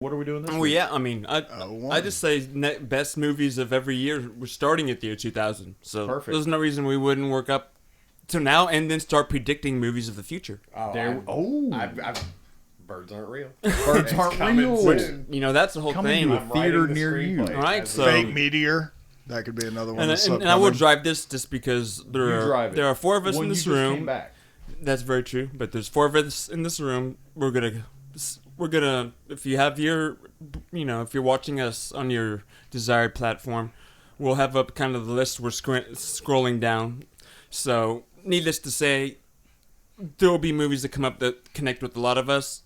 What are we doing this Well, week? yeah, I mean, I just say best movies of every year. We're starting at the year 2000, so Perfect. there's no reason we wouldn't work up to now and then start predicting movies of the future. Birds aren't real. Birds aren't coming real. soon. You know, that's the whole Coming thing. to a I'm theater writing the near you. screenplay All right, as so- Fake meteor. That could be another one. And, that's and I will upcoming. drive this just because You there drive are it. there are four of us When in you this just came room. back. That's very true. But there's four of us in this room. We're gonna if you have your, if you're watching us on your desired platform, we'll have up kind of the list we're scrolling down. So needless to say, there will be movies that come up that connect with a lot of us.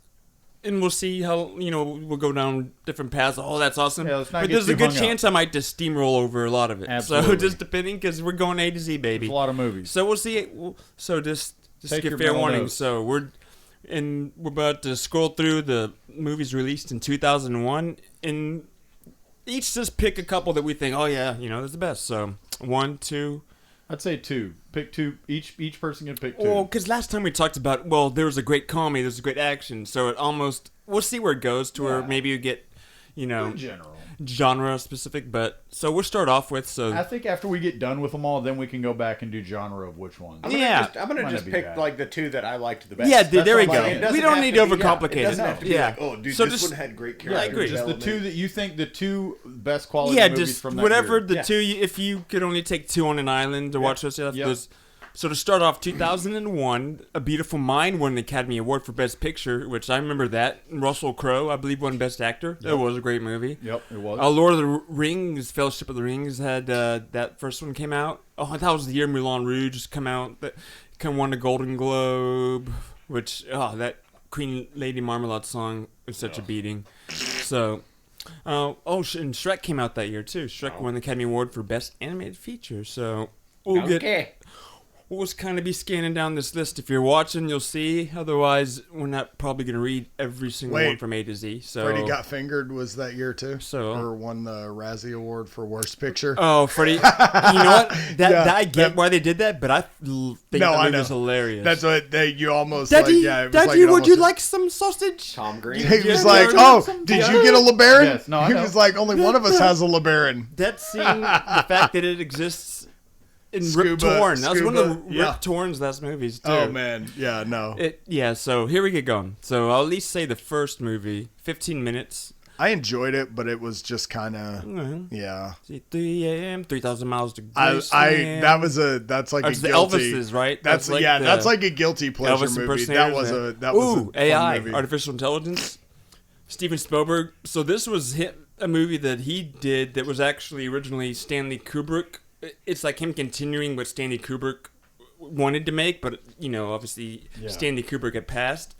And we'll see how, we'll go down different paths. Oh, that's awesome. Yeah, let's not But get there's a too good hung up. chance I might just steamroll over a lot of it. So Absolutely. just depending, because we're going A to Z, baby. There's a lot of movies. So we'll see. So just Take give your fair mental warning. notes. So we're about to scroll through the movies released in 2001, and each just pick a couple that we think, oh yeah, that's the best. So 1, 2. I'd say two. Pick two. Each person can pick two. Well, because last time we talked about, there was a great comedy, there's a great action, so it almost, we'll see where it goes to where maybe you get, in general. genre specific. But so we'll start off with I think after we get done with them all, then we can go back and do genre of which ones. I'm gonna Yeah. just, I'm gonna Might just not be pick bad. like the two that I liked the best. yeah, That's there we all go. I'm saying. It We doesn't don't have need to to be- overcomplicate it doesn't have it. to be Yeah. like, oh, dude, So this just- one had great I character agree. Just the development. two that you think the two best quality Yeah, movies just from that whatever year. the Yeah. two. If you could only take two on an island to watch those stuff. Yep. So to start off, 2001, A Beautiful Mind won an Academy Award for Best Picture, which I remember that. Russell Crowe, I believe, won Best Actor. Yep. It was a great movie. Yep, it was. Lord of the Rings, Fellowship of the Rings had that first one came out. Oh, that was the year Moulin Rouge come out. That won a Golden Globe, which that Queen Lady Marmalade song was such a beating. So. And Shrek came out that year too. Shrek won the Academy Award for Best Animated Feature. So we'll just kind of be scanning down this list. If you're watching, you'll see. Otherwise, we're not probably going to read every single one from A to Z. So Freddie Got Fingered was that year too. So- or won the Razzie Award for Worst Picture. Oh, Freddie! You know what? I get why they did that, but I think that I movie know. was hilarious. That's what you almost Daddy, like. Yeah, it was Daddy, like it would you almost- like some sausage? Tom Green. He was Yeah, like, yeah, "Oh, some- did you get a LeBaron?" Yes, no, I he know. was like, "Only one of us has a LeBaron." That scene, the fact that it exists in Rip Scuba- Torn. That was one of the Scuba, yeah. Rip Torn's last movies too. Oh man, yeah, no. So here we get going. So I'll at least say the first movie, 15 minutes. I enjoyed it, but it was just kind of Mhm. yeah. 3 a.m., 3,000 miles to I Graceland. that's like a It's the guilty. Elvises, right? That's like yeah, the that's like a guilty pleasure Elvis movie. That impersonators, was yeah. a that was a fun AI, movie. artificial intelligence. Steven Spielberg. So this was a movie that he did that was actually originally Stanley Kubrick. It's like him continuing what Stanley Kubrick wanted to make, but obviously Stanley Kubrick had passed.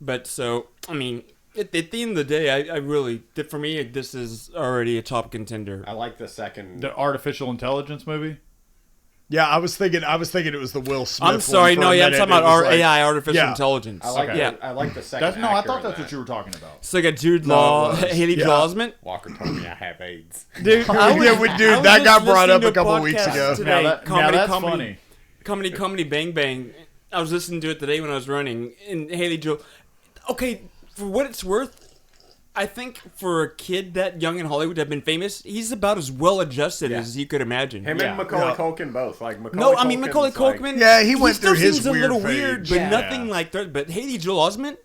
But so I mean, at the end of the day, I really, for me, this is already a top contender. I like the second. The artificial intelligence movie. Yeah, I was thinking it was the Will Smith. I'm one sorry, for no, a yeah, I'm minute. talking about It was our like- AI, artificial yeah. intelligence. I like Okay. the, I like the second. I actor thought in that's that. what you were talking about. So I got Jude No, Law, it was. Haley Yeah. Joel Osment. Walker told me I have AIDS. Dude, I was- Yeah, dude, I was that got just brought up listening a couple to weeks podcast ago. Today. Now that's funny. Comedy, Bang Bang. I was listening to it today when I was running, and Haley Joel. Okay, for what it's worth, I think for a kid that young in Hollywood to have been famous, he's about as well adjusted as you could imagine. Him Yeah. and Macaulay Yeah. Culkin both. Like Macaulay. No, I mean Macaulay Culkin's like- Culkin. Yeah, he went still through his seems a weird little weird, phase. but Yeah. nothing like that. But Haley Joel Osment,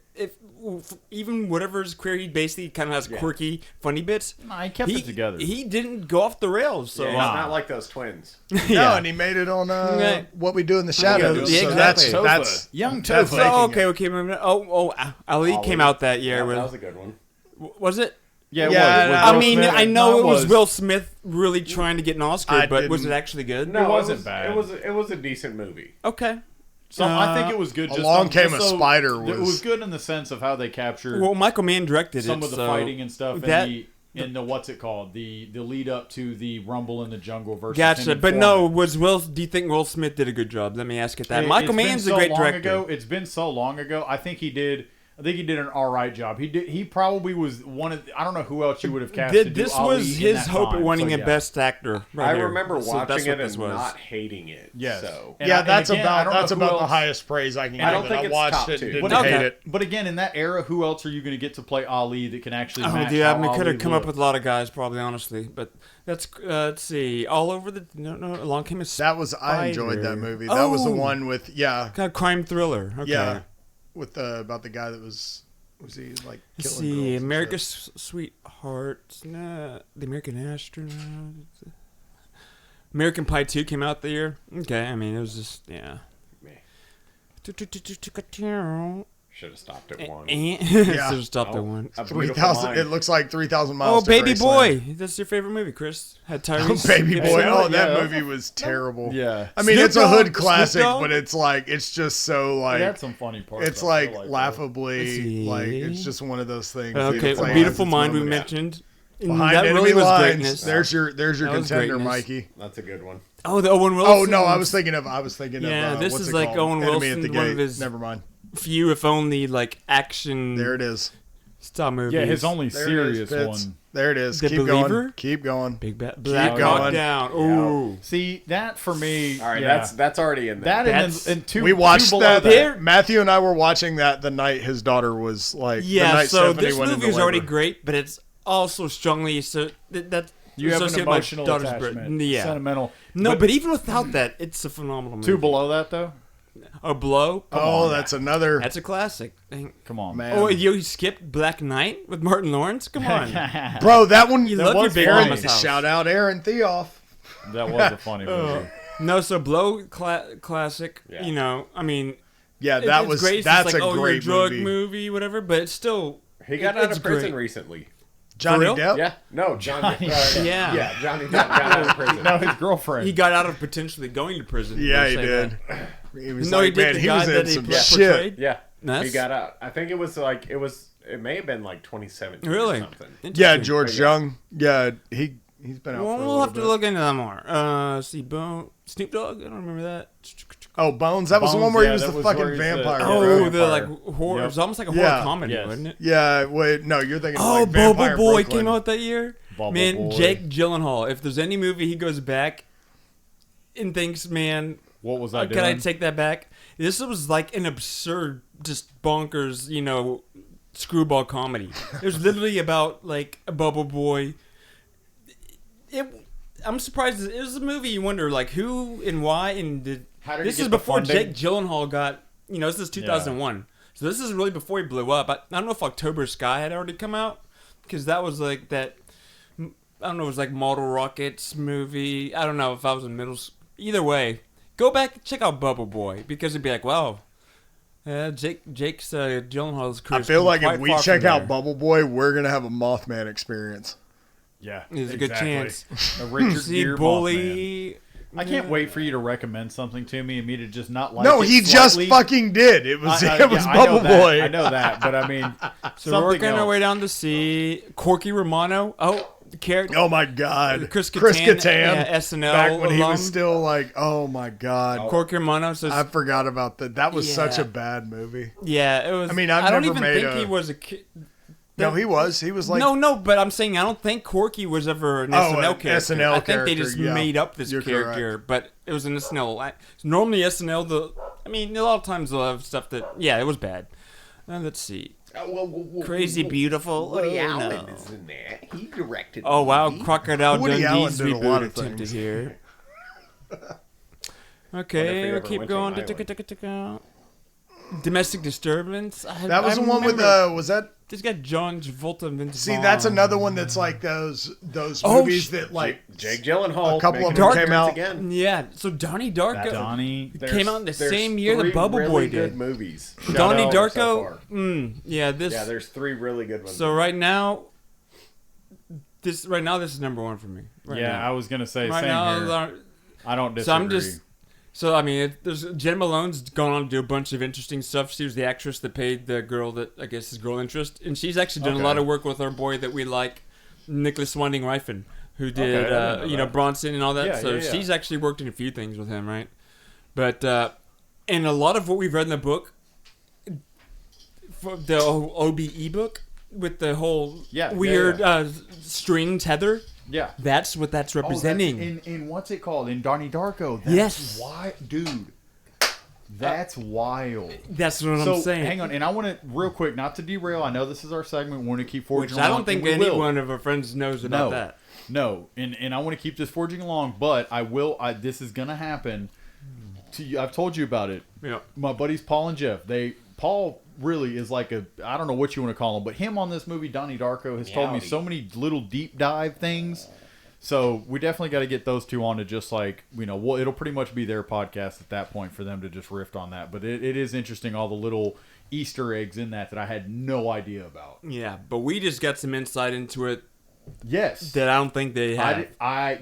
even whatever his career, he basically kind of has quirky, funny bits. Nah, he kept it together. He didn't go off the rails. So Yeah, it's not like those twins. No, and he made it on Right. What We Do in the Shadows. Yeah, so exactly. that's Young definitely- Topher. okay. Ali came out that year Yeah, with. that was a good one. Was it? Yeah, it Yeah, was. With I Will I mean, Smith. I know No, it was Will Smith really trying to get an Oscar, I but was it didn't- actually good? No, wasn't it was, bad. It was a decent movie. Okay. So I think it was good. Just Along Came just a so- Spider It was- was good in the sense of how they captured Well, Michael Mann directed some it. of the so fighting and stuff, that- and the what's it called, the lead up to the Rumble in the Jungle versus. Gotcha. him But and no, Foreman. do you think Will Smith did a good job? Let me ask it that. It's Michael been Mann's so a great long director. Ago, it's been so long ago. I think he did I think he did an all right job. He probably was one of. I don't know who else you would have cast. to do This Ali was in his that hope time. at winning So, a yeah. Best Actor. Right I here. remember So that's watching what it this and was. not hating it. Yes. So And Yeah, I- and that's again, I about don't know who the else- highest praise I can give I don't it. think I it's watched top it, two. and didn't But, hate okay, it. but again, in that era, who else are you going to get to play Ali that can actually Oh, match yeah, how we could have Ali come up looked? with a lot of guys, probably, honestly. But that's let's see, all over the along came a That was I enjoyed that Spider. movie. That was the Oh! one with kind of crime thriller. Okay. yeah, with about the guy that was he like Let's killing see, girls and America's shit. Sweetheart, nah, the American Astronaut, American Pie 2 came out the year. Okay, I mean it was just yeah. Meh. Should should have stopped at one. have stopped Oh, at one. a 3,000. beautiful It mind. looks like 3,000 Oh, miles. to Baby Graceland. Boy, that's your favorite movie, Chris? Had Oh, Tyrese. Baby Gibson Boy. in it? Oh, that Yeah. movie was terrible. Yeah. I mean, Snoop it's a Dogg? hood Snoop classic, Dogg? but it's like it's just so It had like some funny parts. it's I like feel though. laughably Let's like see. it's just one of those things. Okay, that plays Beautiful its Mind we moment. mentioned. And Behind that enemy really was lines. greatness. There's your That was contender, greatness. Mikey. That's a good one. Oh, the Owen Wilson. Oh no, I was thinking of Yeah, this what's is it like called? Owen Enemy at Wilson, the one of Gate. his- Never mind. few, if only, like action There it is. style movies. Yeah, his only There it serious is, Fitz. one. There it is. The Keep Believer? going. Keep going. Big Black going. Hawk Down. Ooh. See that for me. All right, yeah. that's already in there. that That's- and two. We watched two below that. There- Matthew and I were watching that the night his daughter was like. the Yeah, night so Stephanie this went movie into is already labor. great, but it's also strongly that You have an associated with my emotional daughter's attachment. Yeah. Sentimental. No, but even without that, it's a phenomenal movie. two below that though. Oh, Blow. Come Oh, on. that's another That's a classic. Come on, man. Oh, you skipped Black Knight with Martin Lawrence? Come on. Bro, that one. You that love your was Big Aaron- Mama's house. Shout out Aaron Theoff. That was a funny movie. No, so Blow classic. Yeah. You know, I mean, Yeah, that it's was. great. It's That's like, a you're great drug movie. whatever. But it's still He got out it's of prison great. recently. Johnny real? Depp. Yeah. No, Johnny. Yeah. Yeah, Johnny Depp got out of prison. No, his girlfriend. He got out of potentially going to prison. Yeah, I'll he say did. that. He was No, he like, did man, the he guy was that in he some portrayed. shit. Yeah. Nice. He got out. I think it was like it may have been like 2017 Really? or something. Yeah, Interesting. George Young. Yeah, he's been out Well, for a we'll have to little look into that more. See, Snoop Dogg. I don't remember that. Oh, Bones. That was the Bones, one where yeah, he was that the was where fucking he's the- vampire. Yeah, Oh, vampire. the like horror. Yep. It was almost like a horror Yeah. comedy, Yes. wasn't it? Yeah, wait, no, you're thinking Oh, like Bubble Vampire Boy Brooklyn. came out that year. Bubble Man, Boy. Jake Gyllenhaal. If there's any movie he goes back and thinks, man, What was I can I doing? take that back? This was like an absurd, just bonkers, screwball comedy. It was literally about like a Bubble Boy. I'm surprised. It was a movie you wonder like who and why and did. How did he This get is the before funding? Jake Gyllenhaal got. This is 2001. So this is really before he blew up. I don't know if October Sky had already come out because that was like that. I don't know. It was like Model Rockets movie. I don't know if I was in middle. Either way, go back and check out Bubble Boy because it'd be like, wow, Jake's Gyllenhaal's career. I feel like if quite we far check from out there. Bubble Boy, we're gonna have a Mothman experience. Yeah, There's a good chance. A Richard See, Gere Mothman. Bully. I can't wait for you to recommend something to me and me to just not like No, it he just slightly. fucking did. It was I it was yeah, I know Bubble that. Boy. I know that, but I mean, So we're something working our else. way down to see Corky Romano. Oh, the character. Oh my god, Chris Kattan, Kattan, SNL back when he alum. was still like, oh my god, Corky Romano. So I forgot about that. That was such Yeah. a bad movie. yeah, it was. I mean, I've I don't never even made think a- he was a kid. No, he was. He was like, no, but I'm saying I don't think Corky was ever an Oh, SNL an character. SNL I think they character, just yeah. made up this You're character, but it was an SNL. Normally SNL, I mean, a lot of times they'll have stuff that, yeah, it was bad. Let's see. Crazy Beautiful. Woody Oh, Allen no. is in there. He directed. Oh wow, the movie. Crocodile Woody Allen Dundee's did a lot reboot of attempted things. here. Wonder Okay, if he we'll ever keep went to going. an island. Domestic Disturbance. that was I the one with remember- was that? This got John Travolta and Vince See, Vaughn. that's another one that's like those Oh, movies that like Jake Gyllenhaal. A couple of making them an came appearance out. again. Yeah, so Donnie Darko Donnie. came out in the There's same year the three Bubble really Boy good did. movies. Donnie out Darko. so far. Yeah, this. Yeah, there's 3 really good ones. So right now, this is number one for me. Right Yeah, now. I was gonna say Right same now, here. I don't disagree. so I'm just. So I mean, there's Jen Malone's gone on to do a bunch of interesting stuff. She was the actress that paid the girl that I guess is girl interest, and she's actually done a lot of work with our boy that we like, Nicholas Winding Refn, who did Okay, I didn't know that. Bronson and all that. Yeah, so yeah, yeah. she's actually worked in a few things with him, right? But and a lot of what we've read in the book, the OBE book with the whole Yeah, weird yeah. string tether. Yeah. That's what that's representing. in what's it called? In Donnie Darko. That's Yes. why, dude. That's wild. That's what So I'm saying. hang on, and I want to real quick, not to derail. I know this is our segment. We want to keep forging Which I along, don't think and we any will. one of our friends knows about that. No, and I want to keep this forging along, but I will. This is gonna happen. To you, I've told you about it. Yeah. My buddies Paul and Jeff. Paul really is like I don't know what you want to call him, but him on this movie, Donnie Darko, has told me Meowdy. so many little deep dive things. So we definitely got to get those two on to just like, well, it'll pretty much be their podcast at that point for them to just riff on that. But it is interesting, all the little Easter eggs in that I had no idea about. Yeah, but we just got some insight into it Yes. that I don't think they have.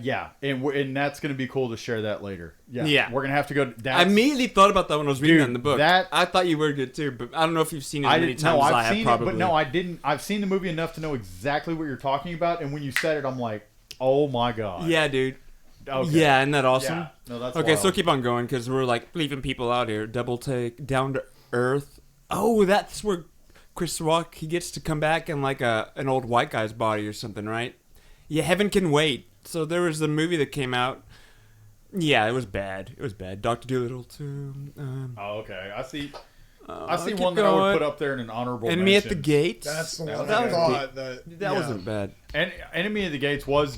Yeah, and that's gonna be cool to share that later. Yeah, Yeah. we're gonna have to go. I immediately thought about that when I was reading Dude, that in the book. that- I thought you were good too, but I don't know if you've seen it as I many didn't. times No, as I I've have seen probably. it, but no, I didn't. I've seen the movie enough to know exactly what you're talking about. And when you said it, I'm like, oh my god. Yeah, dude. Okay. Yeah, isn't that awesome? Yeah. No, that's Okay, wild. so keep on going because we're like leaving people out here. Double take, down to earth. Oh, that's where Chris Rock he gets to come back in like an old white guy's body or something, right? Yeah, Heaven Can Wait. So there was the movie that came out. Yeah, it was bad. It was bad. Dr. Dolittle too. Oh, okay. I see keep one that I would going. put up there in an honorable Enemy at the mention. Gates. That's the That one was I good. thought that. That yeah. wasn't bad. And Enemy of the Gates was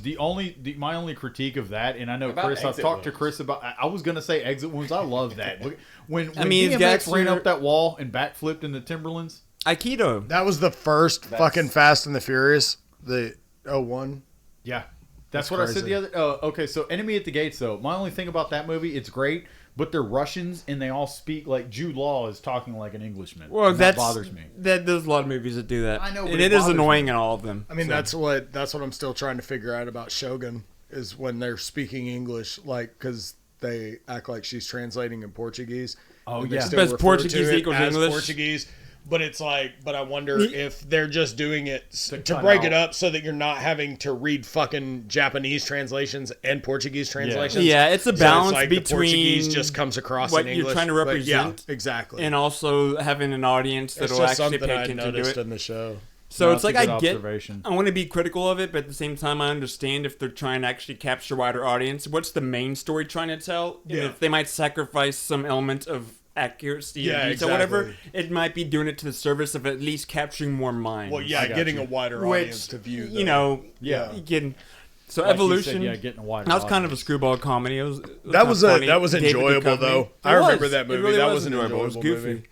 my only critique of that. And I know About Chris. I've exit talked to wounds. Chris about. I was gonna say exit wounds. I love that. When I mean, it's got DMX ran your- up that wall and backflipped in the Timberlands. Aikido. That was the first That's- fucking Fast and the Furious, the 01. Yeah, that's That's what I said crazy. the other. Okay, so Enemy at the Gates though. My only thing about that movie, it's great, but they're Russians and they all speak like Jude Law is talking like an Englishman. Well, and that that bothers me. There's a lot of movies that do that. I know, but and it it is bothers annoying me. in all of them. I mean, So- that's what I'm still trying to figure out about Shogun is when they're speaking English, like because they act like she's translating in Portuguese. Oh, and they yeah. still Because refer Portuguese to it equals as English. Portuguese. But it's like, but I wonder Ye- if they're just doing it to cut break out. it up so that you're not having to read fucking Japanese translations and Portuguese translations. Yeah, it's a So balance like the between Portuguese just comes across what in you're English. trying to but yeah, represent exactly. and also having an audience it's that'll just actually something pay I attention to noticed it. in the show. So No, it's that's like a I good get, observation. I want to be critical of it, but at the same time, I understand if they're trying to actually capture a wider audience. What's the main story trying to tell? And Yeah. if they might sacrifice some element of accuracy Yeah, or detail, whatever, exactly. it might be doing it to the service of at least capturing more minds. Well, I yeah, got getting you. a wider Which, audience to view. you know, Yeah. getting so Like you evolution. said, yeah, getting a wider that was kind of a audience. screwable comedy. It was That was funny. that was David enjoyable Duchovny. though. It I remember was. that It movie. really That was was an enjoyable. enjoyable It was goofy.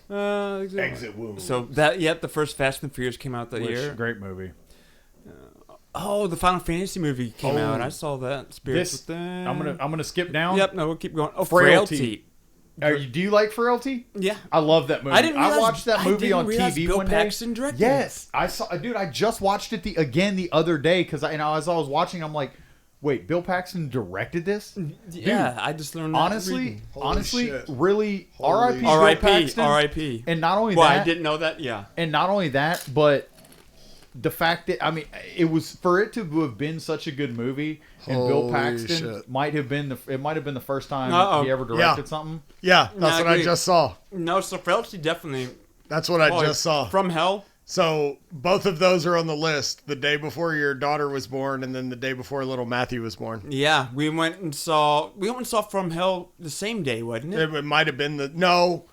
movie. Exit wounds. So that the first Fast and Furious came out that Which, year. great movie. Oh, the Final Fantasy movie came Oh. out. I saw that. Spirits This Within. I'm gonna skip down. Yep. No, we'll keep going. Oh, Frailty. Frailty. Do you like Frailty? Yeah. I love that movie. I didn't realize- watched that I movie didn't on realize TV Bill one Paxton day. directed Yes, I saw. Dude, I just watched it the other day because as I was watching, I'm like, wait, Bill Paxton directed this? Yeah, I just learned that Honestly, reading. Holy shit. really, Holy R.I.P. shit. Bill R.I.P. Paxton. R.I.P. And not only Well, that, I didn't know that. Yeah. and not only that, but the fact that it was for it to have been such a good movie, and Bill Holy Paxton shit. might have been the first time Uh-oh. he ever directed something. Yeah, that's I what I agree. just saw. No, so Frailty definitely. That's what I Oh, just saw. From Hell. So both of those are on the list. The day before your daughter was born, and then the day before little Matthew was born. Yeah, we went and saw From Hell the same day, wasn't it? It might have been no.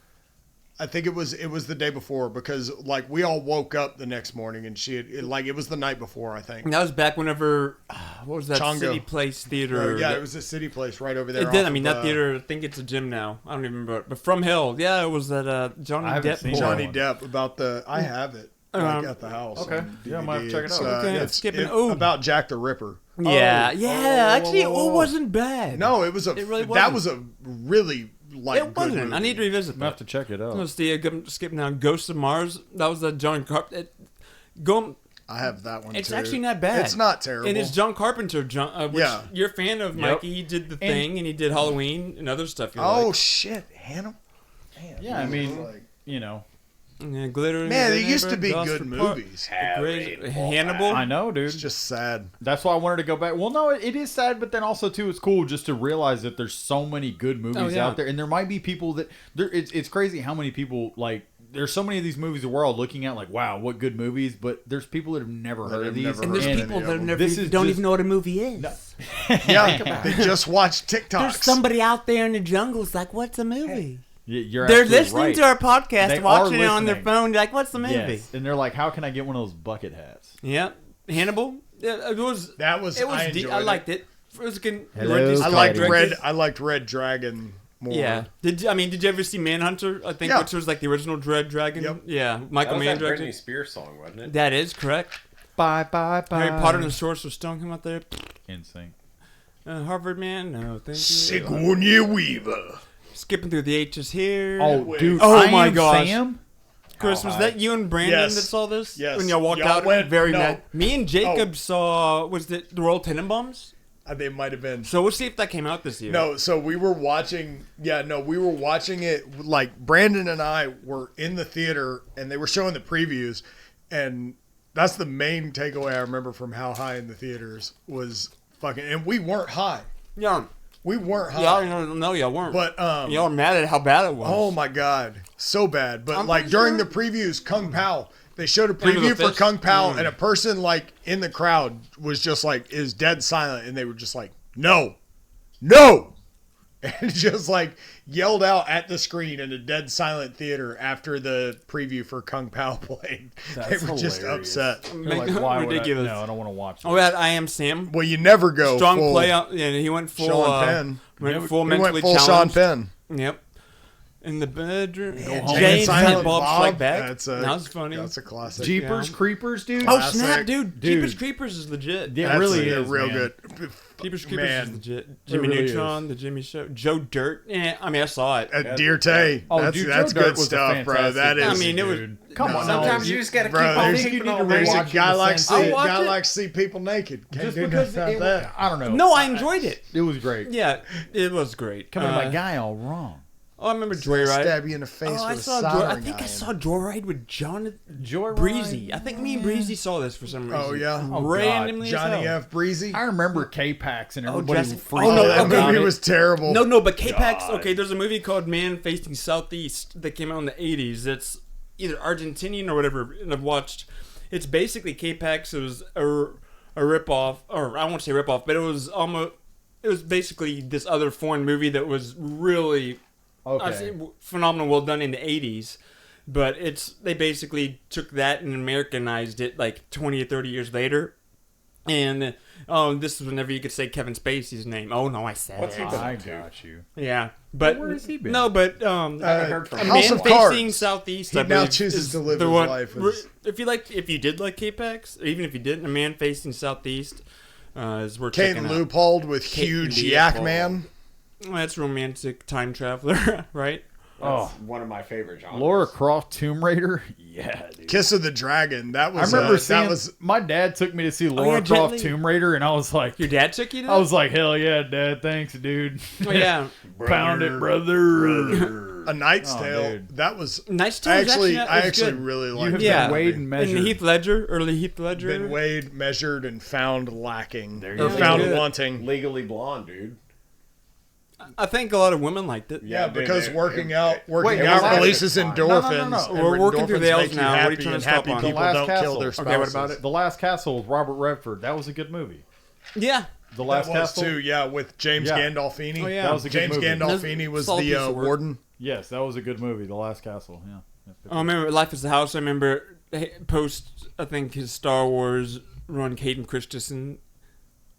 I think it was the day before because like we all woke up the next morning and it was the night before I think. And that was back whenever what was that Chongo. City Place Theater? Yeah, it was a city place right over there. It did. off I mean, of, that theater. I think it's a gym now. I don't even remember. But From Hell, yeah, it was that Johnny I haven't Depp. seen boy. that Johnny one. Depp about the. I have it at the house. okay. on Yeah, I might have to DVD. check it It's, out. Okay, it's skipping- ooh. about Jack the Ripper. Yeah, Oh. yeah. Oh, Actually, whoa, whoa, it whoa. wasn't bad. No, it was a. It really that wasn't. was a really like. it good wasn't. I movie. need to revisit I'm gonna have that. to check it out. Let's see. Skipping down. Ghosts of Mars. That was that John Carpenter. I have that one. It's too. actually not bad. It's not terrible. And it's John Carpenter. Which Yeah. you're a fan of, Yep. Mikey. He did The Thing, and he did Halloween and other stuff. You Oh like. shit, Hannah. Man, Yeah, I mean, like- Yeah, Glitter. in Man, the there used to Neighborhood, be Lost good Report, movies. The Great- Hannibal. I know, dude. It's just sad. That's why I wanted to go back. Well, no, it is sad, but then also too, it's cool just to realize that there's so many good movies Oh, yeah. out there, and there might be people that there. It's crazy how many people like there's so many of these movies that we're all looking at like, wow, what good movies, but there's people that have never heard of these. never And there's heard of people any that of have them. never don't even know what a movie is. Yeah, they just watch TikToks. There's somebody out there in the jungle who's like, "What's a movie?" You're They're absolutely listening right. to our podcast, They watching are it on their listening. phone. Like, "What's the movie?" Yes. And they're like, how can I get one of those bucket hats? Yep. Hannibal. Yeah, it was. That was. It was. I enjoyed I it. liked it. It was good. Hello, I liked Cardi. Red. I liked Red Dragon more. Yeah. Did you ever see Manhunter? I think Yeah. which was like the original Dread Dragon. Yep. Yeah. That Michael was Mann that Britney directed. Spears song, wasn't it? That is correct. Bye, bye, bye. Harry Potter and the Sorcerer's Stone came out there. Insane. Harvard man, no, thank you. Sigourney Weaver. Skipping through the H's here. Oh, dude. Oh I my Am gosh. Sam? Chris, was that you and Brandon Yes. that saw this? Yes. When y'all walked Y'all out went- very no. mad. Me and Jacob saw, was it the Royal Tenenbaums? I think it might have been. So we'll see if that came out this year. No, so we were watching. Yeah, no, we were watching it. Like Brandon and I were in the theater, and they were showing the previews, and that's the main takeaway I remember from How High in the Theaters was fucking. And we weren't high. Y'all, We weren't high. no, y'all weren't. But y'all were mad at how bad it was. oh my god, so bad. But I'm like pretty during sure- the previews, Kung Pao. They showed a Under the preview for Fist? Kung Pao, and a person like in the crowd was just like is dead silent, and they were just like, "No, no," and just like yelled out at the screen in a dead silent theater after the preview for Kung Pao played. That's they were just hilarious. upset. They're like, why Ridiculous. Would I? No, I don't want to watch Oh, this. that I Am Sam. Well, you never go Strong full play out. Yeah, he went full. Sean Penn. Went full He mentally went full Sean challenged. Penn. Yep. In the bedroom. home. James Silent had Bob Strike Back. That's that was funny. That's a classic. Jeepers Creepers, dude. Oh Classic. snap, dude! Dude. Jeepers Creepers is legit. Yeah, That's it really a is, real man. good. Jeepers Creepers Man. is legit. Jimmy really Neutron, the Jimmy Show, Joe Dirt. Yeah, I mean I saw it. Dear Tay. Oh, that's dude, that's Joe Dirt good was a stuff, bro. fantastic That is. I mean, it was. dude. Come No, on, Sometimes no, you just gotta Bro, keep on there's- keeping you need on to There's a rewatch guy the like same see thing. I'll watch guy it. likes to see people naked. Can't just do because nothing about that. I don't know. No, I enjoyed it. It was great. Yeah, it was great. Coming to my guy all wrong. Oh, I remember Joyride. Stab you in the face Oh, I with a saw. soldering I think I iron. saw Joyride with Jonathan Joyride? Breezy. I think me and Breezy saw this for some reason. Oh, yeah? Oh, God. randomly. as Johnny hell. F. Breezy. I remember K-Pax and everybody Jesse- freaked oh, no, out that okay. about movie it. was terrible. No, but K-Pax. Okay, there's a movie called Man Facing Southeast that came out in the '80s. It's either Argentinian or whatever, and I've watched. It's basically K-Pax. It was a ripoff, or I won't say ripoff, but it was almost. It was basically this other foreign movie that was really Okay. I'd say phenomenal, well done in the '80s. But they basically took that and Americanized it like 20 or 30 years later. And this is whenever you could say Kevin Spacey's name. Oh no, I said What's it. he been I up to? got you. Yeah, but Where has he been? No, but haven't heard from a him. House Man of Facing Cards. Southeast. He I now believe, chooses is to live the his one- life as- If you did like K-Pax, or even if you didn't, A Man Facing Southeast is worth Kate checking out. Leupold with Kate huge Leopold. yak man. Well, that's romantic time traveler, right? That's one of my favorite genres. Laura Croft Tomb Raider? Yeah, dude. Kiss of the Dragon. That I was. remember seeing, that was. my dad took me to see yeah, Laura Croft Gently. Tomb Raider, and I was like, Your dad took you to that? I was like, hell yeah, Dad, thanks, dude. Oh, yeah. Pound it, brother. A Knight's Oh, Tale. dude. That was. Nice I Tales actually, actually, I was actually good. really You liked have that Yeah. been weighed movie. and measured. And Heath Ledger, early Heath Ledger. Been weighed, measured, and found lacking. There you Or go. found Good. wanting. Legally Blonde, dude. I think a lot of women liked it. Yeah, dude, because it- working it- out, it- working Wait, out was that- releases No, no, no, endorphins. no. and We're working through endorphins the L's make you now. What are you happy, trying to and stop happy on? The people Last don't kill Castle. their Okay, spouses. what about it? The Last Castle with Robert Redford. That was a good movie. Yeah. The That Last was Castle? too, yeah, with James Yeah. Gandolfini. Oh, yeah. That was a good James movie. Gandolfini was Solid the piece of work. warden. Yes, that was a good movie. The Last Castle, yeah. I remember Life is the House. I remember post, I think, his Star Wars run, Hayden Christensen.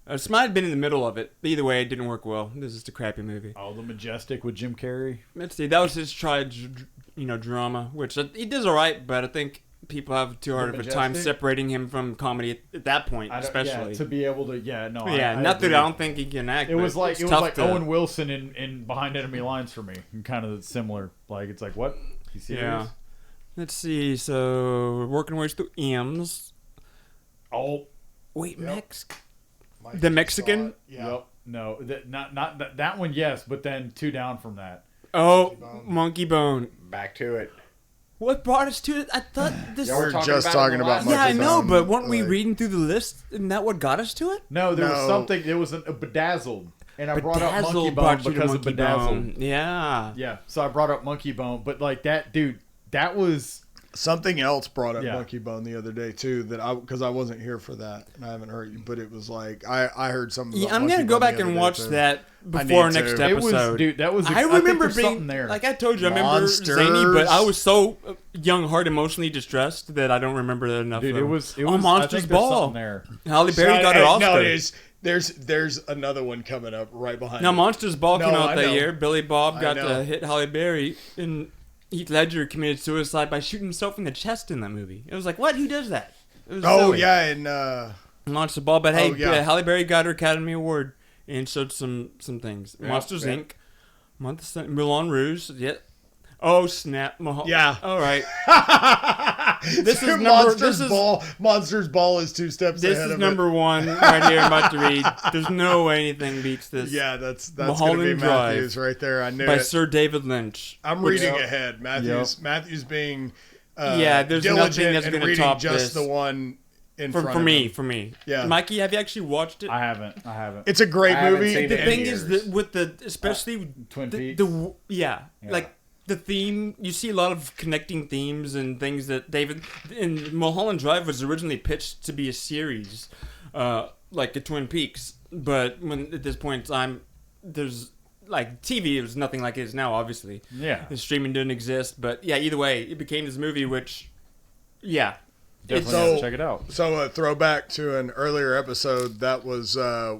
This might have been in the middle of it. Either way, it didn't work well. This is a crappy movie. Oh, The Majestic with Jim Carrey. Let's see. That was his drama, which he does all right, but I think people have too hard of a time Majestic? separating him from comedy at that point, especially. Yeah, to be able to, yeah, no. Yeah, I not agree. that I don't think he can act. It was but like it's it was tough like to- Owen Wilson in Behind Enemy Lines for me, and kind of similar. Like it's like what? You serious? Yeah. Let's see. So we're working our ways through M's. Oh, Wait, Yep. Mike The just Mexican? saw it. Yeah. yep. No, not that one. Yes, but then two down from that. Oh, Monkey Bone. Back to it. What brought us to it? I thought this. Y'all were We're just it talking in the about last Yeah, I Monkey know, Bone, but weren't we like- reading through the list? Isn't that what got us to it? No, there was No. something. There was a Bedazzled, and I brought up Monkey Bedazzled Bone brought you to because of Monkey Bedazzled. Bone. Yeah. Yeah, so I brought up Monkey Bone, but like that dude, that was Something else brought up Yeah. Monkey Bone the other day too because I wasn't here for that and I haven't heard you, but it was like I heard something. Yeah, about I'm Monkey gonna go Bone the back other and day, watch too. that I before need next to. it was episode. dude. That was I think remember there's being something there. like I told you, I remember zany, but I was so young, heart, emotionally distressed that I don't remember that enough. Dude, of it was oh, I Monsters think there's Ball. something there. Halle Berry got her Oscar. No, it is. There's another one coming up right behind. Now, it. Monsters Ball came No, out I that know. year. Billy Bob I got know. to hit Halle Berry, and Heath Ledger committed suicide by shooting himself in the chest in that movie. It was like, what? Who does that? It was Oh silly. yeah, and Monsters Ball. But hey, Oh, yeah. Halle Berry got her Academy Award and showed some things. Monsters yeah. Inc. Moulin Rouge. Yeah. Oh snap! Yeah. All right. This is Monsters Ball is 2 steps This ahead is of number one right here. I'm about to read. There's no way anything beats this. it. Yeah, that's gonna be Mulholland Drive Matthews right there. I knew by it. Sir David Lynch. I'm Which- reading ahead. Matthews being Yeah, there's nothing diligent that's and gonna reading top just this. the one in For, front for of me, him. for me. Yeah. Mikey, have you actually watched it? I haven't. It's a great I haven't movie. seen The it. thing years. is that with the especially Twin the, Peaks? yeah, Yeah. like the theme, you see a lot of connecting themes and things that David in Mulholland Drive was originally pitched to be a series, like a Twin Peaks. But when at this point in time, there's like TV is nothing like it is now. Obviously, Yeah. the streaming didn't exist. But yeah, either way, it became this movie, which yeah, Definitely So- have to check it out. So a throwback to an earlier episode, that was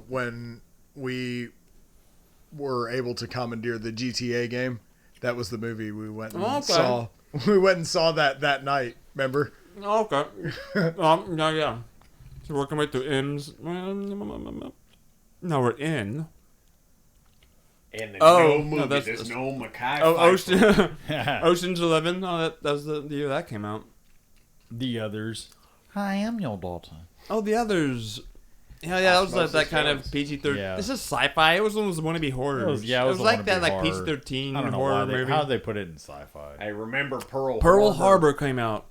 when we were able to commandeer the GTA game. That was the movie we went and Okay. saw. We went and saw that night. Remember? okay, yeah. So working with the M's. No, we're in. In the Oh, no no, movie, that's- there's no Mackay. Oh, Pfeiffer. Ocean's 11. Oh, that was the year that came out. The Others. Hi, I'm Neil Dalton. Oh, the others. Yeah, that was Osmosis that kind Jones. of PG-13. Yeah. This is sci-fi. It was one of those wannabe horrors. It was a like that, wannabe like horror. PG-13 I don't know horror why movie. how they put it in sci-fi. I remember Pearl Pearl Harbor came out.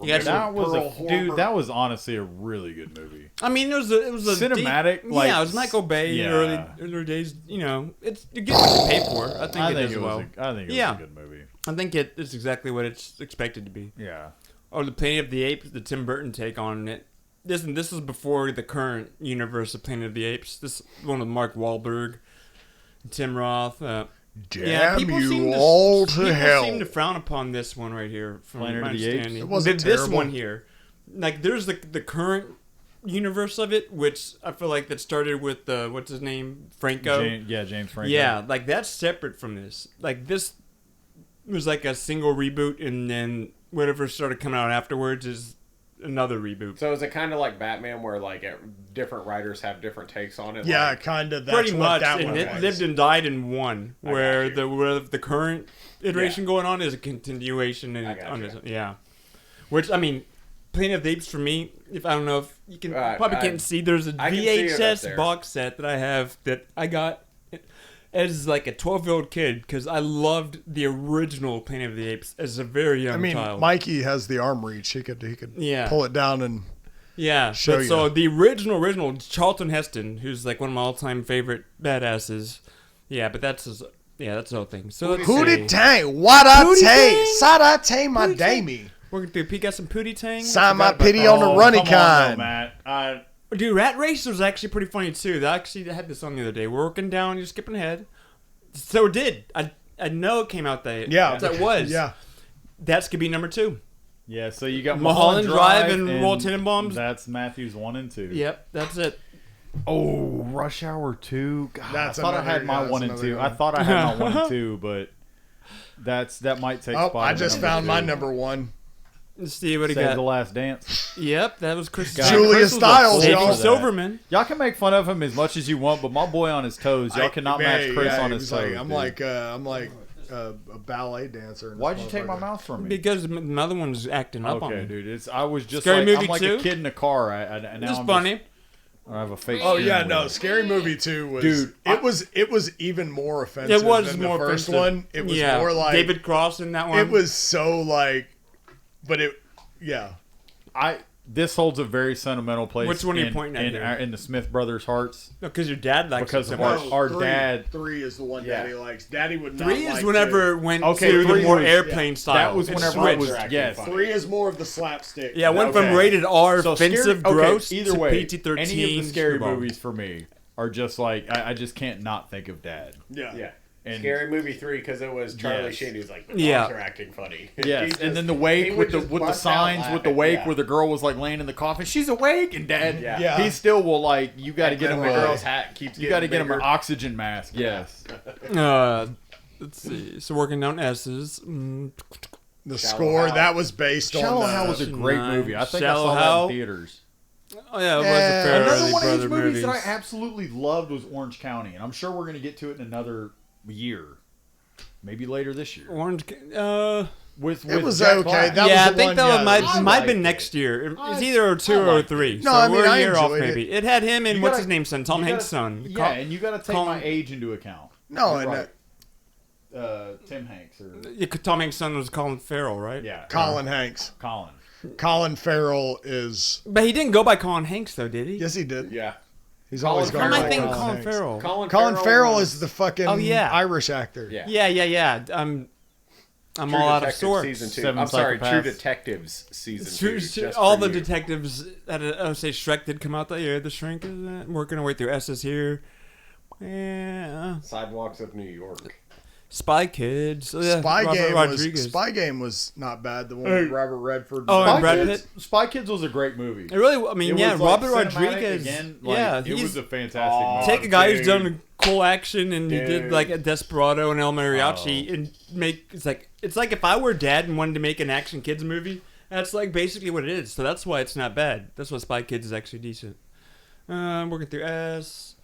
Yeah, That was Pearl a dude. That was honestly a really good movie. I mean, it was a Cinematic, deep, like, yeah, it was Michael Bay in yeah. early days. You know, it's you get what you pay for. I think it does well. I think it was Yeah. a good movie. I think it's exactly what it's expected to be. Yeah. Oh, the Planet of the Apes, the Tim Burton take on it. This is before the current universe of Planet of the Apes. This one with Mark Wahlberg, Tim Roth. Damn people you seem to, all to people hell. seem to frown upon this one right here. From Planet my of the Apes? understanding. It wasn't This terrible. one here, like there's the current universe of it, which I feel like that started with what's his name, Franco. James Franco. Yeah, like that's separate from this. Like this was like a single reboot, and then whatever started coming out afterwards is another reboot. So is it kind of like Batman, where like different writers have different takes on it? Yeah, like, kind of. That's Pretty what much, that and one it was. lived and died in one. I Where got the current iteration Yeah. going on is a continuation, I and got on you. this, yeah. Which I mean, Planet of the Apes for me. If I don't know if you can probably I can't see. There's a I can see it up VHS there. box set that I have that I got as like a 12-year-old kid because I loved the original Planet of the Apes as a very young I mean, child. Mikey has the arm reach. He could Yeah. pull it down and Yeah, show but so you. the original Charlton Heston, who's like one of my all-time favorite badasses. Yeah, but that's his whole thing. So let's Pootie see. Tang, what I Pootie tay, Tang? side I tay my Pootie Tang? damie. We're gonna got some Pootie Tang. Sign my Forgot about pity that. on the runny come on, kind. though, Matt. Dude, Rat Race was actually pretty funny too. I actually had this on the other day. We're working down, you're skipping ahead. So it did. I know it came out that. Yeah, that was. Yeah, That's gonna be number 2. Yeah, so you got Mulholland Drive and Royal Tenenbaums. That's Matthews 1 and 2. Yep, that's it. Oh, Rush Hour 2. God, That's I thought I another- had my yeah, 1 that's and 2. another I thought I had my 1 and 2, but that might take Oh, spot. I in just number found my 2. number 1. Let's see what he Save got. the Last Dance. Yep, that was Chris. God, Julia Chris was a Stiles, fool y'all. for David that. Silverman. Y'all can make fun of him as much as you want, but my boy on his toes, y'all cannot match Chris on his toes. I'm dude. like a ballet dancer. in this Why'd you take my motherfucker. mouth from me? Because the other one was acting up on Okay, me. dude. I was just Scary like Movie I'm like 2? a kid in a car. And now It's I'm funny. I have a fake. Oh steering yeah, wheel. no, Scary Movie 2 was. Dude, it was even more offensive. It was than more the first offensive. one. It was Yeah, more like David Cross in that one. It was so like, but it, yeah. this holds a very sentimental place. Which one are you pointing at in, here? in the Smith brothers' hearts? Because your dad likes Because it of so much. our three. dad. 3 is the one Yeah. Daddy likes. Daddy would not 3 is like whenever to. it went Okay, to the 3 more was- airplane style. That was It whenever switched. it was. Interactive Yes. fun. 3 is more of the slapstick. Yeah, it went from Okay. rated R, So offensive, scary, gross, either to way, PG-13. any of the scary screwball. movies for me are just like I just can't not think of Dad. Yeah. And- Scary Movie 3 because it was Charlie Yes. Sheen. He's like, Yeah. dogs are acting funny. Yes, He just- and then the he wake would with the just with the bust out signs with the laughing. wake Yeah. where the girl was like laying in the coffin. She's awake, and Dad, Yeah. Yeah. he still will like you got to And get then him the a girl's hat keeps you got to getting get him an bigger. oxygen mask. Yes, Let's see. So working down S's. The Shallow score Hal. that was based Shallow on Hal was a great Nine. movie. I think Shallow I saw Hal. that in theaters. Oh yeah, it was Yeah. a fairly Another one of brother his movies movies. that I absolutely loved was Orange County, and I'm sure we're going to get to it in another year, maybe later this year. Orange. With It was Jack okay. Black. That Yeah, was I the think one, that yeah, might I might have liked been it. next year. It's I- either a 2 I or liked 3. it. So No, I mean, we're a I year off enjoyed it. maybe. It had him and You what's gotta- his name son? Tom you Hanks' gotta- son. Yeah, and you got to take Colin- my age into account. No, You're and right. Tim Hanks or Tom Hanks' son was Colin Farrell, right? yeah, Colin Hanks. Colin. Colin Farrell is. But he didn't go by Colin Hanks though, did he? Yes, he did. Yeah. He's always Colin gone. Why am Farrell I by thinking was- Colin Hanks. Farrell? Colin Farrell was- is the fucking Oh, yeah. Irish actor. Yeah. Yeah. I'm True all out of Detective sorts. Season 2. Seven I'm sorry, True Psychopaths. Detectives Season True- 2. just all for the you. detectives that I would say Shrek did come out that year. The Shrink is working our way through S's here. Yeah, Sidewalks of New York. Spy Kids. Oh, yeah, Spy Robert Game Rodriguez. was Spy Game was not bad. The one with Robert Redford. Oh, and Spy Brad Kids, Spy Kids was a great movie. It really, I mean, It yeah, was, like, Robert cinematic Rodriguez. Again, like, yeah, it he's was a fantastic Oh, movie. take a guy who's dude. done cool action and he did Dude. like a Desperado and El Mariachi Oh. and make it's like if I were dad and wanted to make an action kids movie, that's like basically what it is. So that's why it's not bad. That's why Spy Kids is actually decent. Working through S.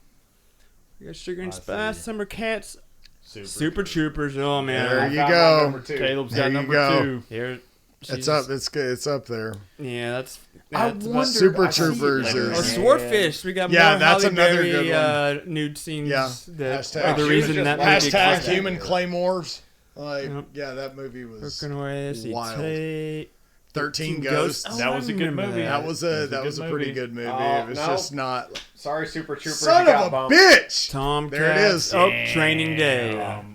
We got Sugar and I Spice, see. Summer Cats, Super Troopers. Oh man, There I you found go. my number 2. Caleb's There got you number go. 2. here. It's up. It's good. It's up there. Yeah, that's. I that's wondered- Super I see it Troopers later. Oh, is. Swordfish. We got Yeah, more that's Halle another Berry, good nude scenes. Yeah. That Hashtag- are the She was reason just that like- movie Hashtag existed. Human Claymores. Like, Yep. yeah, that movie was Working away. I see wild. Tate. 13 Ghosts. Oh, That was a good I remember movie. That was a That was a good pretty movie. good movie. Oh, It was no. just not. Sorry, Super Troopers. Son you of got a bumped. bitch. Tom There it Cats. is. Oh, Training Day.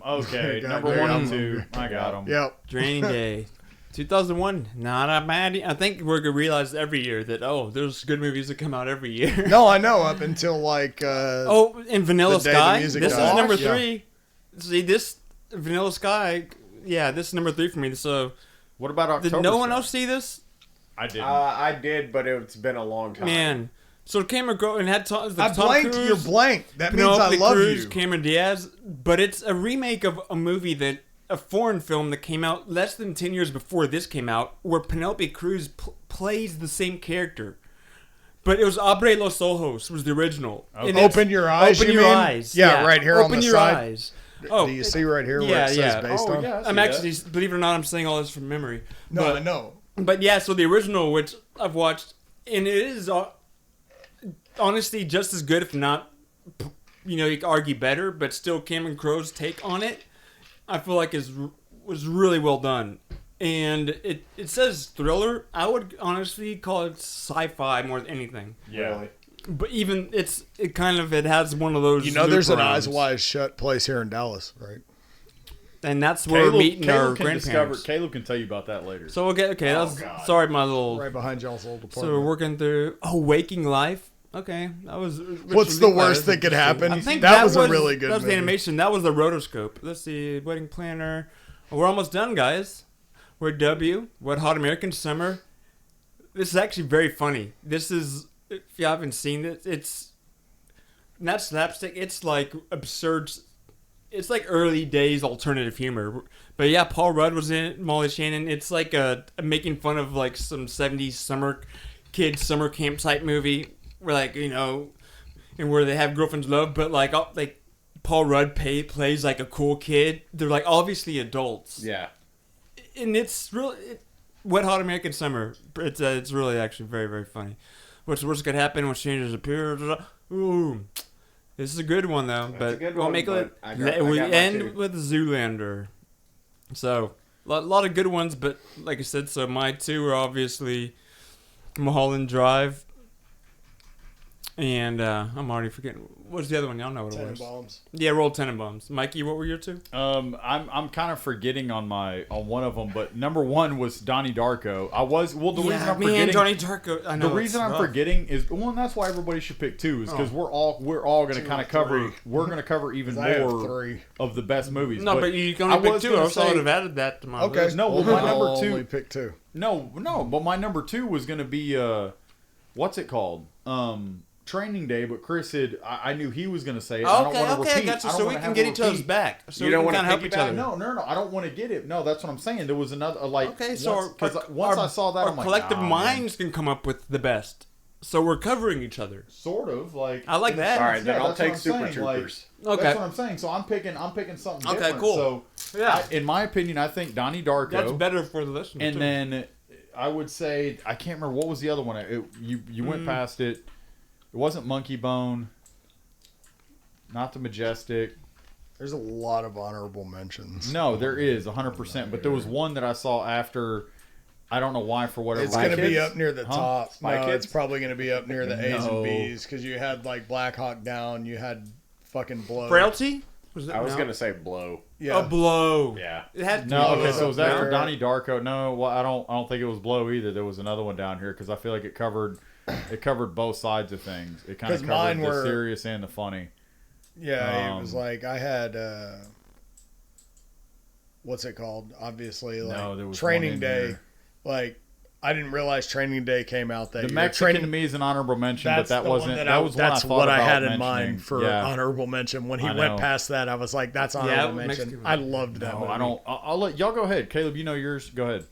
Okay, Got number there. 1 and 2. I got them. Yep. Training Day. 2001. Not a bad. I think we're gonna realize every year that there's good movies that come out every year. No, I know. Up until like. Oh, and Vanilla The Day the Sky. Music This is Died. number Yeah. 3. See this Vanilla Sky. Yeah, this is number 3 for me. So What about October? did no one Sky? else see this? I didn't. I did, but it's been a long time. Man. So Cameron Crowe and had Tom. I Tom blanked. Cruise, You're blank. That means I Penelope love Cruz, you. Cameron Diaz, but it's a remake of a movie that a foreign film that came out less than 10 years before this came out, where Penelope Cruz plays the same character. But it was Abre los Ojos was the original. Okay. And it's- Open your eyes. Open you your mean? eyes. Yeah, right here on Open the your side. eyes. Oh, Do you see right here where yeah, it says yeah. based Oh, on? yeah. I see I'm that. actually, believe it or not, I'm saying all this from memory. No, But- I know. But yeah, so the original, which I've watched, and it is honestly just as good, if not, you could argue better, but still Cameron Crowe's take on it, I feel like was really well done. And it says thriller. I would honestly call it sci-fi more than anything. yeah. Really. But even it has one of those. You know, there's an loop Eyes arounds. Wide Shut place here in Dallas, right? And that's where we're meeting our grandparents. Caleb can tell you about that later. So we'll get okay. Oh, That's God. sorry, my little. Right behind y'all's old So apartment. we're working through Waking Life. Okay, that was. What's the worst that could happen? I think that was a really good That was movie. the animation. That was the rotoscope. Let's see, Wedding Planner. We're almost done, guys. We're W. Wet Hot American Summer. This is actually very funny. This is, if you haven't seen it, it's not slapstick. It's like absurd. It's like early days alternative humor. But yeah, Paul Rudd was in it. Molly Shannon. It's like a making fun of like some 70s summer camp type movie where and where they have girlfriends love, but like Paul Rudd plays like a cool kid. They're like obviously adults. Yeah. And it's really Wet Hot American Summer. It's really actually very, very funny. What's the worst that could happen when strangers appear? Ooh, this is a good one though. That's But a good we'll one, make but it. I got We mine end too. with Zoolander. So a lot of good ones, but like I said, so my two are obviously Mulholland Drive. And I'm already forgetting. What's the other one? Y'all know what it was. Tenenbaums. Yeah, Roll Tenenbaums. Mikey, what were your two? I'm kind of forgetting on one of them, but number one was Donnie Darko. The reason I'm forgetting Johnny Darko. I know the reason I'm forgetting is and that's why everybody should pick two is because we're all going to kind of cover. We're going to cover even I have more 3. of the best movies. No, but you can only pick two. I would have added that to my Okay. list. No, well, my I'll number 2. only pick 2. No, but my number 2 was going to be what's it called? Training Day, but Chris said I knew he was going to say it. I don't want to repeat. I got you. I don't So we wanna can have get a each other's repeat. back. So You we don't can wanna kind of help piggyback? each other. No, I don't want to get it. No, that's what I'm saying. There was another Okay, so once I saw that, our I'm like, collective nah, man. minds can come up with the best. So we're covering each other. Sort of like I like that. All right, then I'll that's what take I'm Super saying, like, Troopers. Okay. That's what I'm saying. So I'm picking something Okay, different. cool. So Yeah. in my opinion, I think Donnie Darko. That's better for the listener. And too. then I would say I can't remember what was the other one. You went past it. It wasn't Monkey Bone. Not the Majestic. There's a lot of honorable mentions. No, there is 100%. But there was one that I saw after. I don't know why for whatever. It's going to be Kids? up near the Huh? top. Spy No, Kids? it's probably going to be up near the A's No. and B's because you had like Black Hawk Down, you had fucking Blow. Frailty? Was it? I was no? gonna say Blow. Yeah. A blow. Yeah. It had No, okay, Blow. so was that for No. Donnie Darko? No, well, I don't think it was Blow either. There was another one down here because I feel like it covered both sides of things. It kind of 'Cause covered mine the were- serious and the funny. Yeah, it was like I had what's it called? Obviously, like No, there was one Training in Day. here. Like I didn't realize Training Day came out that The year. Mexican Training, to me is an honorable mention, but that's that the wasn't. one That was one that's I thought what I about had in mentioning. mind for Yeah. honorable mention. When he I went know. past that, I was like, "That's honorable mention." Mexican. I loved that. No, movie. I don't. I'll let y'all go ahead. Caleb, you know yours. Go ahead,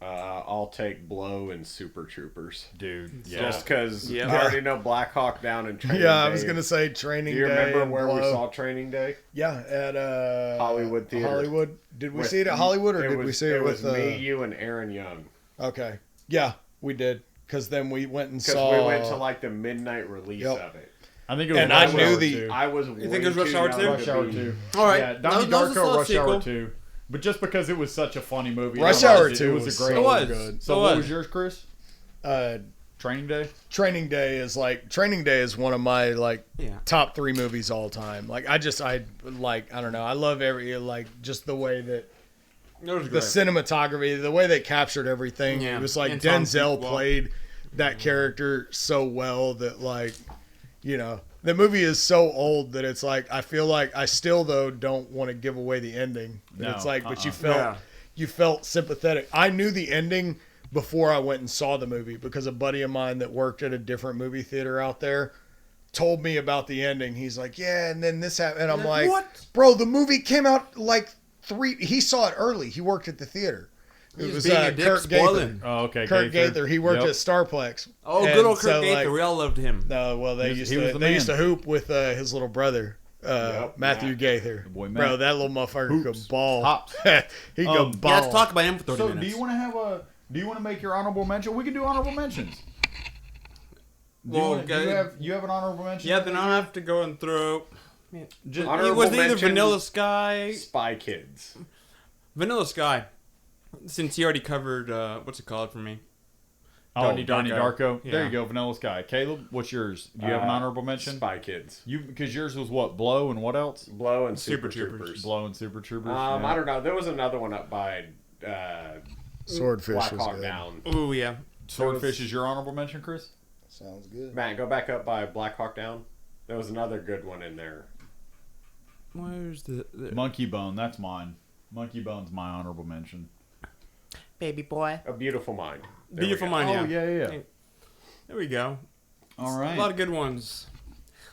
I'll take Blow and Super Troopers. dude. Just because Yeah. I already know Black Hawk Down and Training Yeah, I Day. was gonna say Training Do you Day. remember and where we Blow. saw Training Day? Yeah, at Hollywood Theater. Hollywood. Did we With- see it at Hollywood or it did was, we see it with? was me, you, and Aaron Young. Okay. Yeah, we did. Because then we went and Because saw. we went to like the midnight release Yep. of it. I think it was And I Rush knew Hour the- 2. I was. You think it was Rush Hour 2? Rush Hour 2. All right. Yeah, Donnie That was a Darko, solid Rush Hour sequel. 2. But just because it was such a funny movie, Rush I realized Hour 2 it was a great. It was. good. So It what was. was yours, Chris? Uh, Training Day. Training Day is one of my like Yeah. top 3 movies all time. Like I don't know. I love just the way that It was the great. cinematography, the way they captured everything. Yeah. It was like And Tom Denzel Cruise. played that character so well that like, the movie is so old that it's like I feel like I still though don't want to give away the ending. And No, it's like, but Yeah. you felt sympathetic. I knew the ending before I went and saw the movie because a buddy of mine that worked at a different movie theater out there told me about the ending. He's like, yeah, and then this happened. And I'm like, What? bro, the movie came out like he saw it early. He worked at the theater. It He was being a dick, Kurt Gaither. spoiling. Oh, okay. Kurt Gaither. He worked Yep. at Starplex. Oh, And good old Kurt so, Gaither. like, We all loved him. no, well, they He was used the they used to man. hoop with his little brother, Matthew Matt. Gaither. The boy Matt. Bro, that little motherfucker Hoops. could ball. Hops. he could Yeah, ball. Yeah, let's talk about him for 30 So minutes. do you want to make your honorable mention? We can do honorable mentions. Well, Do you have an honorable mention? Yeah, then I'll have to go and throw. Just, Honorable Was it either mention- Vanilla Sky? Spy Kids. Vanilla Sky. Since he already covered, what's it called for me? Donnie Donnie Darko. Darko. There Yeah. you go, Vanilla Sky. Caleb, what's yours? Do you have an honorable mention? Spy Kids. Because yours was what? Blow and what else? Blow and Super Super, Troopers. Troopers. Blow and Super Troopers. I don't know. There was another one up by Swordfish Black was Hawk good. Down. Ooh, yeah. Swordfish is your honorable mention, Chris? Sounds good. Matt, go back up by Black Hawk Down. There was another good one in there. Where's the Monkey Bone. That's mine. Monkey Bone's my honorable mention. Baby boy. A Beautiful Mind. There we Beautiful go. Mind? Oh, Yeah. yeah. There we go. All A right. lot of good ones.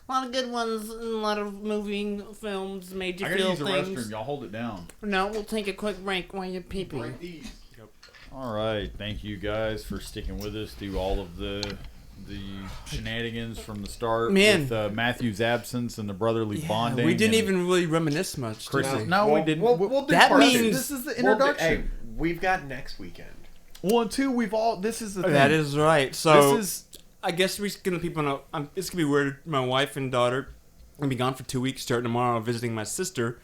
A lot of good ones, and a lot of moving films made you I gotta feel use the things. restroom. Y'all hold it down. No, we'll take a quick break while you pee pee. All right. Thank you guys for sticking with us through all of the shenanigans from the start. Man. With Matthew's absence and the brotherly bonding. We didn't and even really reminisce much. Chris. did we? No, we didn't. We'll do That part means- two. This is the We'll do- introduction. hey, we've got next weekend. Well, and two, this is the thing. That is right. So This is. I guess we're gonna people know. It's gonna be weird. My wife and daughter gonna be gone for 2 weeks, starting tomorrow, visiting my sister,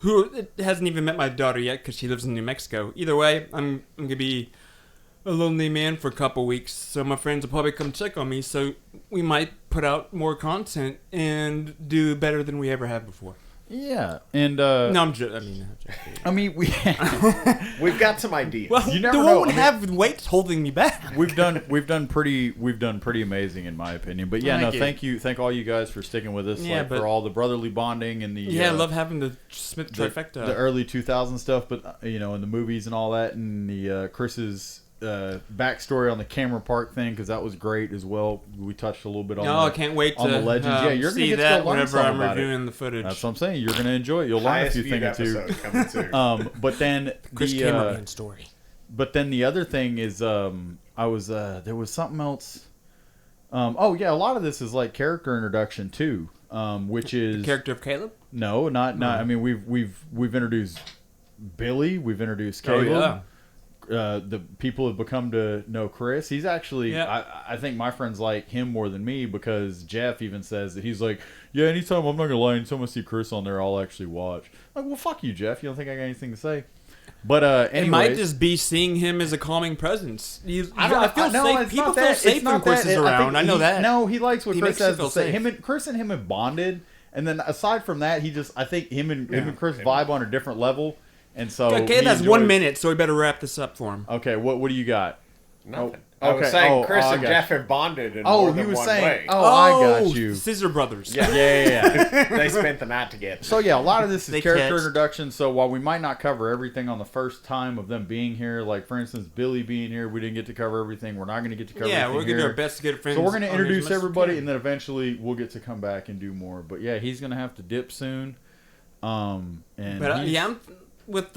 who hasn't even met my daughter yet because she lives in New Mexico. Either way, I'm gonna be a lonely man for a couple weeks, so my friends will probably come check on me. So we might put out more content and do better than we ever have before. Yeah, and No, I'm joking. I mean, We've got some ideas. Well, You never the know. won't I mean- have weights holding me back. we've done pretty amazing in my opinion. But yeah, Thank you. thank all you guys for sticking with us, Yeah, like, but- for all the brotherly bonding and the Yeah, I love having the Smith the, trifecta. the early 2000 stuff, but in the movies and all that, and the Chris's backstory on the Cameron Park thing, because that was great as well. We touched a little bit on. No, I can't wait on to the legends. Yeah, you're gonna see get to that go learn whenever some I'm about it. reviewing the footage. That's what I'm saying. You're gonna enjoy it. You'll learn a Highest few viewed things or two. episode coming soon. But then Chris the Cameron story. but then the other thing is I was there was something else. Oh yeah, a lot of this is like character introduction too, which is The character of Caleb? no, not. I mean, we've introduced Billy, we've introduced Caleb. Oh, yeah. The people have become to know Chris. He's actually, Yeah. I think my friends like him more than me, because Jeff even says that he's like, yeah, anytime, I'm not gonna lie, anytime I see Chris on there, I'll actually watch. Like, well, fuck you, Jeff. You don't think I got anything to say? But It might anyways, just be seeing him as a calming presence. I feel no, safe. it's People not feel that. It's safe when not Chris that. is around. think I know that. No, he likes what He Chris makes you has feel to say. safe. Chris and him have bonded, and then aside from that, I think him and Chris Yeah. vibe on a different level, and so Okay, he that's enjoys- 1 minute, so we better wrap this up for him. Okay, what do you got? Nothing. Oh, I was okay. saying Chris I and got Jeff you. have bonded in Oh, more he than was one saying. way. Oh, I got you. Scissor Brothers. Yeah. They spent the night together. So yeah, a lot of this is They character catch. introduction. So while we might not cover everything on the first time of them being here, like for instance Billy being here, we didn't get to cover everything. We're not going to get to cover. Yeah, everything we're going to do here. our best to get friends. So we're going to on here as introduce much as we everybody, can. and then eventually we'll get to come back and do more. But yeah, he's going to have to dip soon. And But he's- yeah, with